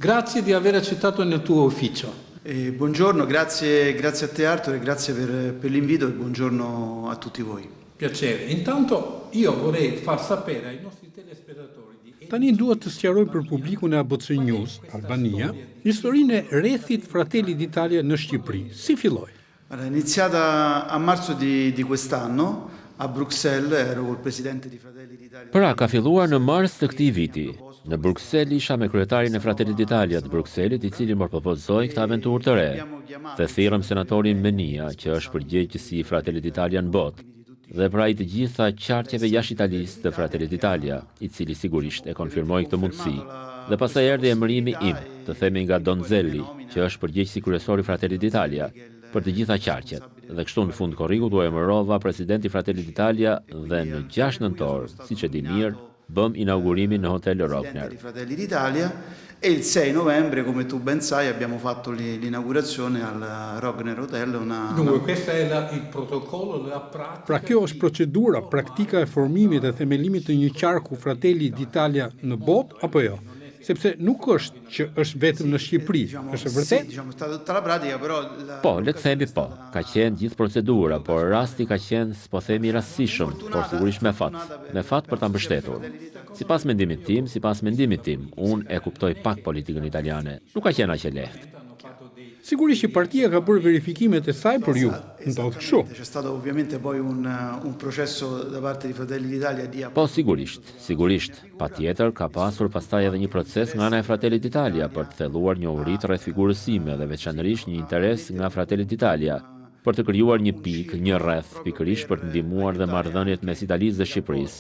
Grazie di aver accettato nel tuo ufficio. Buongiorno, grazie a te Arthur e grazie per l'invito e buongiorno a tutti voi. Piacere. Intanto io vorrei far sapere ai nostri telespettatori di... Tani duhet të sqaroj për publikun e ABC News, Albania, historinë e rrethit Fratelli d'Italia në Shqipëri. Si filloi? È iniziata a marzo di quest'anno a Bruxelles, ero col presidente di Fratelli d'Italia. Pra ka filluar në mars të këtij viti. Në Bruxelles isha me kryetarin e Fratelli d'Italia të Brukselit, i cili më propozoi këtë aventurë të re. Dhe thirrëm senatorin Menia, që është përgjegjësi i Fratelli d'Italia në botë, dhe pra i të gjitha qartjeve jashtë Italisë të Fratelli d'Italia, i cili sigurisht e konfirmoi këtë mundësi. Dhe pastaj erdhi emërimi im, të themi nga Donzelli, që është përgjegjësi kryesor i Fratelli d'Italia, për të gjitha qartjet. Dhe kështu në fund korriku u emërova presidenti i Fratelli d'Italia dhe në 6 nëntor, siç e di mirë, bëm inaugurimin në Hotel Rogner. Fratelli d'Italia e il 6 novembre, come tu ben sai, abbiamo fatto l'inaugurazione al Rogner Hotel. Dunque, questo è il protocollo della pratica. Pra kjo është procedura, praktika e formimit dhe themelimit të një qarku Fratelli d'Italia në botë apo jo? Sepse nuk është që është vetëm në Shqipëri, është e vërtet? Po, le të themi po. Ka qenë gjithë procedura, por rasti ka qenë, po themi rastësishëm, por sigurisht me fat për ta mbështetur. Sipas mendimit tim, unë e kuptoj pak politikën italiane. Nuk ka qenë aq e lehtë. Sigurisht që partia ka bërë verifikimet e saj për ju, ndodh kështu. C'è stato ovviamente poi un processo da parte di Fratelli d'Italia di... Po, sigurisht. Patjetër ka pasur pastaj edhe një proces nga ana e Fratelli d'Italia për të thelluar njohuri rreth figurës sime dhe veçanërisht një interes nga Fratelli d'Italia për të krijuar një pikë, një rreth, pikërisht për të ndihmuar dhe marrëdhëniet mes Italisë dhe Shqipërisë,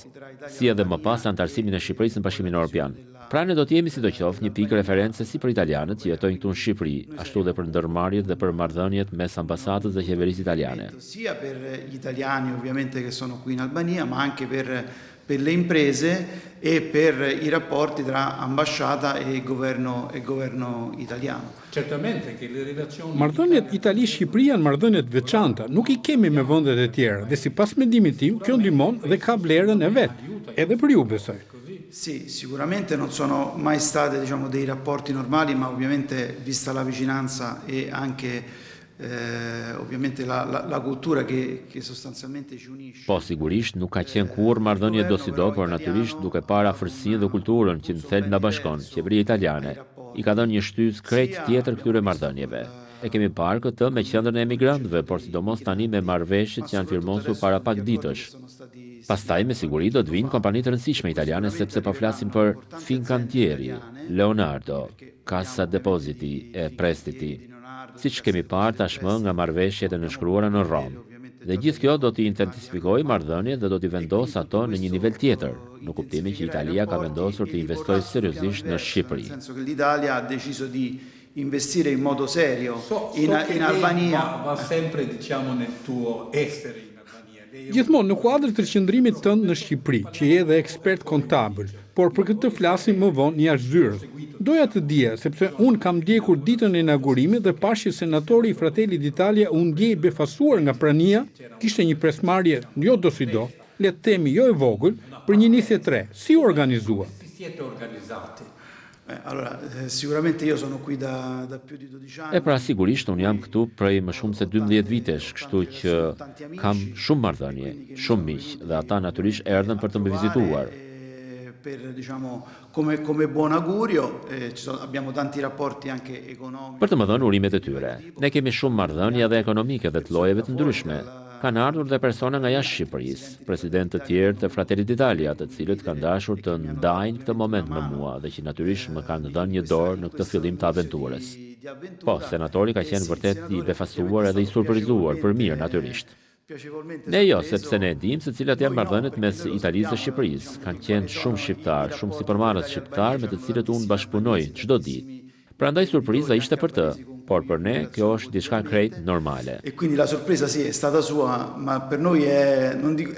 si edhe më pas antarësimin e Shqipërisë në Bashkimin Evropian. Pra ne do të jemi sidoqoftë një pikë reference si për italianët që jetojnë këtu në Shqipëri, ashtu dhe për ndërmarrjet dhe për marrëdhëniet mes ambasadës dhe qeverisë italiane. Sia per gli italiani ovviamente che sono qui in Albania, ma anche per le imprese e per i rapporti tra ambasciata e governo italiano. Certamente che le relazioni... Marrëdhëniet Itali-Shqipëri janë marrëdhënie të veçanta, nuk i kemi me vendet e tjera, dhe sipas mendimit tim, kjo ndihmon dhe ka vlerën e vet, edhe për ju besoj. Sì, sicuramente non sono mai state, dei rapporti normali, ma ovviamente vista la vicinanza e anche ovviamente la cultura che sostanzialmente ci unisce. Po, sigurisht nuk ka qenë kurrë marrëdhënie do si do, por natyrisht duke parë afërsinë dhe kulturën që në thelb na bashkon, qeveria italiane i ka dhënë një shtys krejt tjetër këtyre marrëdhënieve. E kemi parë këtë me qendrën e emigrantëve, por sidomos tani me marrëveshjet që janë firmosur para pak ditësh. Pastaj me siguri do të vinë kompani të rëndësishme italiane, sepse po flasim për Fincantieri, Leonardo, Cassa Depositi e Prestiti, siç kemi parë tashmë nga marrëveshjet e nënshkruara në Rom. Dhe gjithë kjo do t'i intensifikojë marrëdhëniet dhe do t'i vendosë ato në një nivel tjetër, në kuptimin që Italia ka vendosur të investojë seriozisht në Shqipëri. Nel senso che l'Italia ha deciso di investire in modo serio in Albania. Va sempre, diciamo, nel tuo essere. Gjithmonë në kuadër të qëndrimit tënd në Shqipëri, që je edhe ekspert kontabël, por për këtë flasim më vonë jashtë zyrës. Doja të dija, sepse unë kam ndjekur ditën e inaugurimit dhe pash që senatori i Fratelli d'Italia u ndjej befasuar nga prania, kishte një presmarrje jo do si do, le të themi jo e vogël, për një nisje të re. Si u organizua? Siete organizzati? Allora, sicuramente io sono qui da più di 12 anni. E pra sigurisht unë jam këtu prej më shumë se 12 vitesh, kështu që kam shumë marrëdhënie, shumë miq dhe ata natyrisht erdhën për të më vizituar. Per come buon augurio abbiamo tanti rapporti anche economici. Për të më dhënë urimet e tyre. Ne kemi shumë marrëdhënie dhe ekonomike dhe të llojeve të ndryshme. Kanë ardhur dhe persona nga jashtë Shqipërisë, presidentë të tjerë të Fratelli d'Italia, të cilët kanë dashur të ndajnë këtë moment me mua dhe që natyrisht më kanë dhënë një dorë në këtë fillim të aventurës. Po, senatori ka qenë vërtet i befasuar edhe i surprizuar për mirë natyrisht. Ne jo, sepse ne dim se cilat janë marrëdhëniet mes Italisë dhe Shqipërisë. Kanë qenë shumë shqiptar, shumë sipërmarrës shqiptar me të cilët unë bashkëpunoj çdo ditë. Prandaj surpriza ishte për të, por për ne kjo është diçka krejt normale. E quindi la sorpresa sì è stata sua, ma per noi è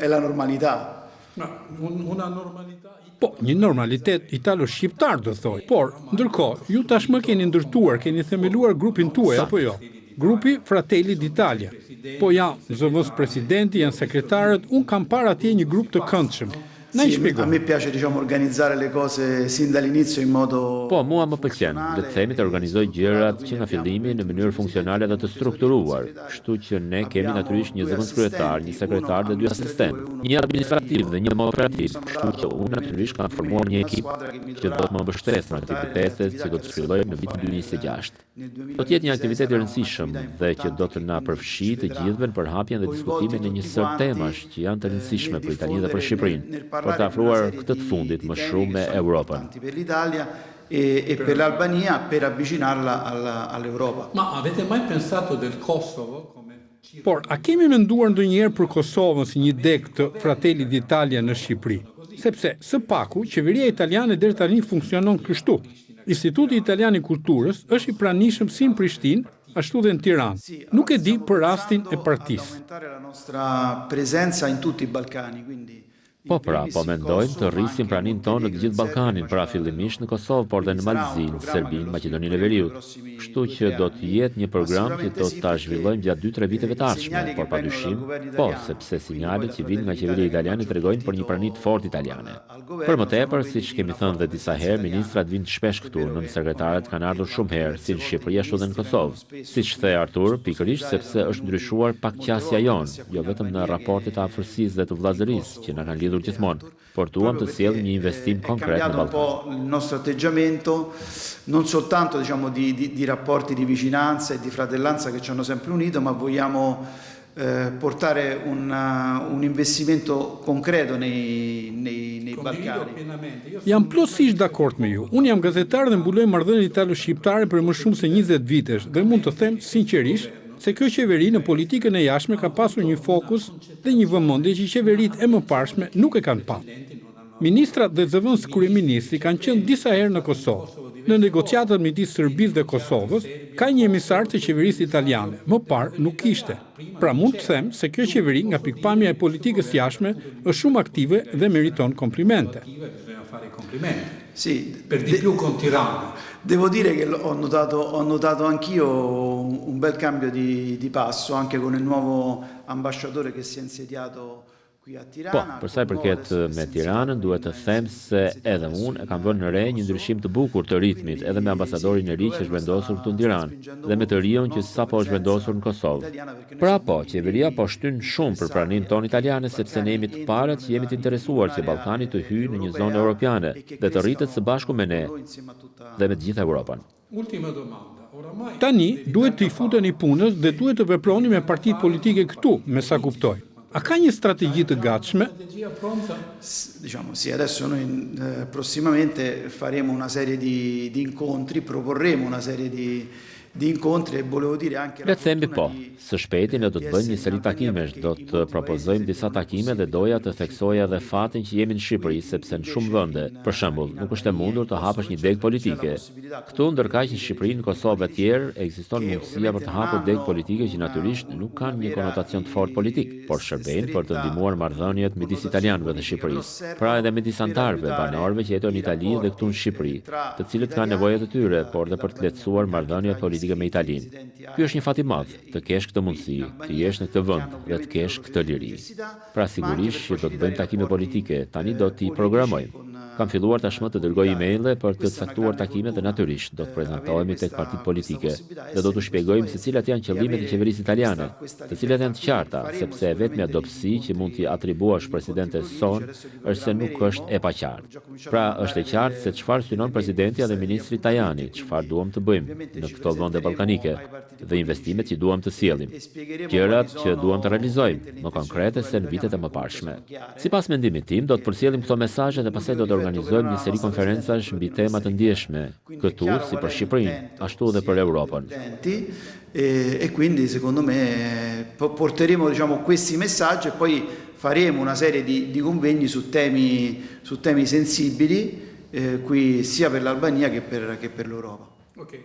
la normalità. Una normalità. Po, një normalitet italo-shqiptar do thoj. Por, ndërkohë, ju tashmë keni ndërtuar, keni themeluar grupin tuaj apo jo? Grupi Fratelli d'Italia. Po janë zëvës presidenti, janë sekretarët, unë kam parë atje një grup të këndshëm. Na i Sì, a shpjegoj. me piace organizzare le cose sin dall'inizio in modo Po, mua më pëlqen, le të themi të organizoj gjërat që nga fillimi në mënyrë funksionale dhe të strukturuar. Kështu që ne kemi natyrisht një zëvendëskryetar, një sekretar dhe 2 asistentë, një administrativ dhe një operativ. Kështu që unë natyrisht kam formuar një ekip që do të më mbështesë në aktivitetet që do të zhvillojmë në vitin 2026. Do të jetë një aktivitet i rëndësishëm dhe që do të na përfshijë të gjithëve në përhapjen dhe diskutimin në një sër temash që janë të rëndësishme për Italinë dhe për Shqipërinë, për të afruar këtë të fundit më shumë me Europën. Per l'Italia e per l'Albania per avvicinarla all'Europa. Ma avete mai pensato del Kosovo come Por, a kemi menduar ndonjëherë për Kosovën si një deg të Fratelli d'Italia në Shqipëri? Sepse, së paku, qeveria italiane deri tani funksionon kështu. Instituti Italian i Kulturës është i pranishëm si në Prishtinë, ashtu dhe në Tiranë. Nuk e di për rastin e partisë. Aumentare la nostra presenza in tutti i Balcani, quindi Po pra, po mendojmë të rrisim praninë tonë në të gjithë Ballkanin, pra fillimisht në Kosovë, por dhe në Malzinë, Serbinë, Maqedoninë e Veriut. Kështu që do të jetë një program që do ta zhvillojmë gjatë 2-3 viteve të ardhshme, por padyshim, po, sepse sinjalet që vinë nga qeveria italiane tregojnë për një prani të fortë italiane. Për më tepër, siç kemi thënë dhe disa herë, ministrat vinë shpesh këtu, nën sekretarët kanë ardhur shumë herë, si në Shqipëri ashtu dhe në Kosovë. Siç the Artur, pikërisht sepse është ndryshuar pak qasja jonë, jo vetëm në raportet e afërsisë dhe të vëllazërisë që na kanë lidhur gjithmonë, por duam të sjellim një investim konkret në cambiato un Ballkan. po' il nostro atteggiamento, non soltanto di rapporti di vicinanza e di fratellanza che ci hanno sempre unito, ma vogliamo portare un investimento concreto nei Balcani. pienamente? Jam plotësisht dakord me ju. Unë jam gazetar dhe mbuloj marrëdhënien italo-shqiptare për më shumë se 20 vitesh dhe mund të them sinqerisht se kjo qeveri në politikën e jashtme ka pasur një fokus dhe një vëmendje që qeveritë e mëparshme nuk e kanë pasur. Ministrat dhe zëvendës kryeministri kanë qenë disa herë në Kosovë. Në negociatat midis Serbisë dhe Kosovës ka një emisar të qeverisë italiane, më parë nuk kishte. Pra mund të them se kjo qeveri nga pikpamja e politikës jashtme është shumë aktive dhe meriton komplimente. Bisogna fare i complimenti. Sì, Per di più con Tirana. devo dire che ho notato anch'io un bel cambio di passo, anche con il nuovo ambasciatore che si è insediato qui a Po, Tirana. për sa i përket me Tiranën, duhet të them se edhe unë e kam vënë në re një ndryshim të bukur të ritmit, edhe me ambasadorin e ri që është vendosur këtu në Tiranë, dhe me të rion që sapo është vendosur në Kosovë. Pra po, qeveria po shtyn shumë për praninë tonë italiane sepse ne jemi të parët që jemi të interesuar që Ballkani të hyjë në një zonë europiane dhe të rritet së bashku me ne dhe me të gjithë Europën. Ultima domanda. Oramai Tani duhet të i futeni punës dhe duhet të veproni me partitë politike këtu, me sa kuptoj. A ka një strategji të gatshme? strategia pronta? Diciamo, sì, adesso noi prossimamente faremo una serie di incontri, proporremo una serie di incontri e volevo dire anche Le të themi po, së shpejti ne do të bëjmë një seri takimesh, do të propozojmë disa takime dhe doja të theksoja dhe fatin që jemi në Shqipëri, sepse në shumë vende, për shembull, nuk është e mundur të hapësh një deg politike. Këtu ndërkaq në Shqipëri, në Kosovë e tjerë, ekziston mundësia për të hapur deg politike që natyrisht nuk kanë një konotacion të fortë politik, por shërbejnë për të ndihmuar marrëdhëniet midis italianëve dhe Shqipërisë. Pra edhe midis antarëve, banorëve që jetojnë në Itali dhe këtu në Shqipëri, të cilët kanë nevojat e tyre, por dhe për të lehtësuar marrëdhëniet politike me Italinë. Ky është një fat i madh, të kesh këtë mundësi, të jesh në këtë vend dhe të kesh këtë liri. Pra sigurisht që do të bëjmë takime politike, tani do t'i programojmë. Kam filluar tashmë të dërgoj emailë për të caktuar takime dhe natyrisht do të prezantohemi tek partitë politike dhe do t'u shpjegojmë se cilat janë qëllimet e qeverisë italiane, të cilat janë të qarta, sepse e vetmja dobësi që mund t'i atribuash presidentes son është se nuk është e paqartë. Pra është e qartë se çfarë synon presidenti dhe ministri Tajani, çfarë duam të bëjmë në këto vende ballkanike dhe investimet që duam të sjellim. Gjërat që duam të realizojmë, më konkrete se në vitet e mëparshme. Sipas mendimit tim, do të përcjellim këto mesazhe dhe pastaj do të organizojmë një seri konferencash mbi tema të ndjeshme, këtu si për Shqipërinë, ashtu edhe për Europën. E quindi secondo me porteremo questi messaggi e poi faremo una serie di convegni su temi sensibili qui sia per l'Albania che per l'Europa. Ok.